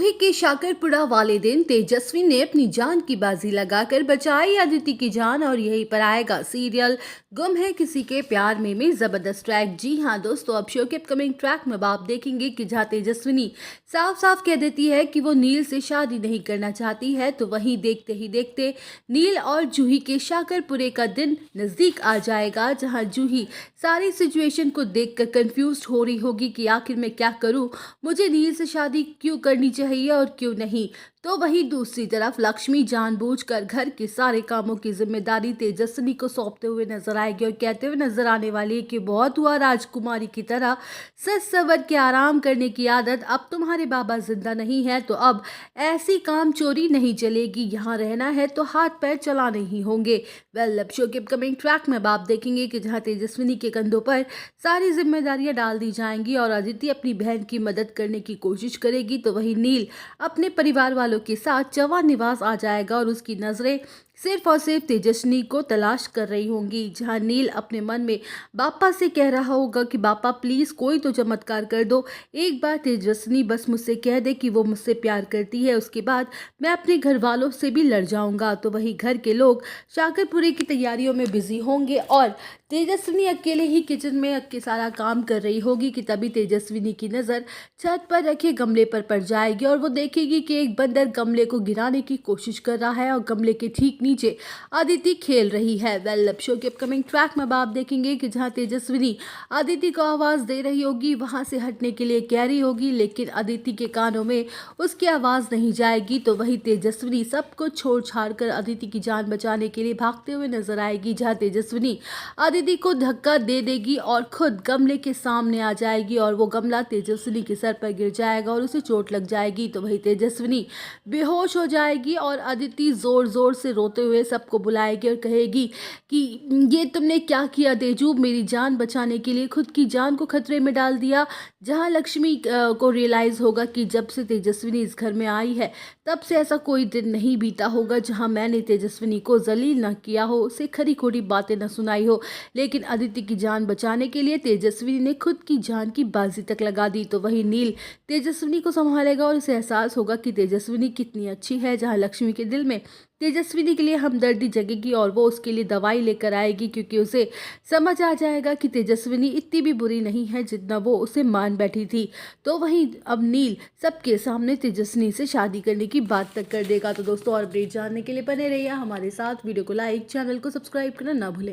जूही के शाकरपुरा वाले दिन तेजस्वी ने अपनी जान की बाजी लगाकर बचाई अदिति की जान और यही पर आएगा सीरियल गुम है किसी के प्यार में जबरदस्त ट्रैक। जी हाँ दोस्तों, अब शो के अपकमिंग ट्रैक में आप देखेंगे कि जहाँ तेजस्विनी साफ साफ कह देती है कि वो नील से शादी नहीं करना चाहती है, तो वहीं देखते ही देखते नील और जूही के शाकरपुरे का दिन नजदीक आ जाएगा, जहाँ जूही सारी सिचुएशन को देखकर कंफ्यूज हो रही होगी कि आखिर मैं क्या करूं, मुझे नील से शादी क्यों करनी चाहिए और क्यों नहीं। तो वहीं दूसरी तरफ लक्ष्मी जानबूझकर घर के सारे कामों की जिम्मेदारी तेजस्विनी को सौंपते हुए नजर आएगी और कहते हुए नजर आने वाली है कि बहुत हुआ राजकुमारी की तरह सच सवर के आराम करने की आदत, अब तुम्हारे बाबा जिंदा नहीं है तो अब ऐसी काम चोरी नहीं चलेगी, यहाँ रहना है तो हाथ पैर चलाने ही होंगे। वेल, शो के अपकमिंग ट्रैक में आप देखेंगे कि जहाँ तेजस्विनी के कंधों पर सारी जिम्मेदारियां डाल दी जाएंगी और अदिति अपनी बहन की मदद करने की कोशिश करेगी, तो वही नील अपने परिवार वालों के साथ चौहान निवास आ जाएगा और उसकी नजरें सिर्फ और सिर्फ तेजस्विनी को तलाश कर रही होंगी। जहां नील अपने मन में बापा से कह रहा होगा कि बापा प्लीज कोई तो चमत्कार कर दो, एक बार तेजस्विनी बस मुझसे कह दे कि वो मुझसे प्यार करती है, उसके बाद मैं अपने घर वालों से भी लड़ जाऊंगा। तो वही घर के लोग शाकरपुरे की तैयारियों में बिजी होंगे और तेजस्विनी अकेले ही किचन में के सारा काम कर रही होगी कि तभी तेजस्विनी की नज़र छत पर रखे गमले पर पड़ जाएगी और वो देखेगी कि एक बंदर गमले को गिराने की कोशिश कर रहा है और गमले के ठीक नीचे अदिति खेल रही है। वेल, अब शो के अपकमिंग ट्रैक में आप देखेंगे कि जहां तेजस्विनी अदिति को आवाज दे रही होगी, वहां से हटने के लिए कह रही होगी, लेकिन अदिति के कानों में उसकी आवाज नहीं जाएगी। तो वही तेजस्विनी सब कुछ छोड़ छाड़ कर अदिति की जान बचाने के लिए भागते हुए नजर आएगी, जहां तेजस्विनी अदिति को धक्का दे देगी और खुद गमले के सामने आ जाएगी और वो गमला तेजस्विनी के सर पर गिर जाएगा और उसे चोट लग जाएगी। तो वही तेजस्विनी बेहोश हो जाएगी और अदिति जोर जोर से रोते हुए सबको बुलाएगी और कहेगी कि ये तुमने क्या किया तेजू, मेरी जान बचाने के लिए खुद की जान को खतरे में डाल दिया। जहां लक्ष्मी को रियलाइज होगा कि जब से तेजस्विनी इस घर में आई है तब से ऐसा कोई दिन नहीं बीता होगा जहां मैंने तेजस्विनी को जलील न किया हो, उसे खरी खोटी बातें न सुनाई हो, लेकिन अदिति की जान बचाने के लिए तेजस्विनी ने खुद की जान की बाजी तक लगा दी। तो वही नील तेजस्विनी को संभालेगा और उसे एहसास होगा कि तेजस्विनी कितनी अच्छी है। जहां लक्ष्मी के दिल में तेजस्विनी के लिए हमदर्दी जगेगी और वो उसके लिए दवाई लेकर आएगी, क्योंकि उसे समझ आ जाएगा कि तेजस्विनी इतनी भी बुरी नहीं है जितना वो उसे मान बैठी थी। तो वहीं अब नील सबके सामने तेजस्विनी से शादी करने की बात तक कर देगा। तो दोस्तों, और अपडेट जानने के लिए बने रहिए हमारे साथ, वीडियो को लाइक, चैनल को सब्सक्राइब करना ना भूलें।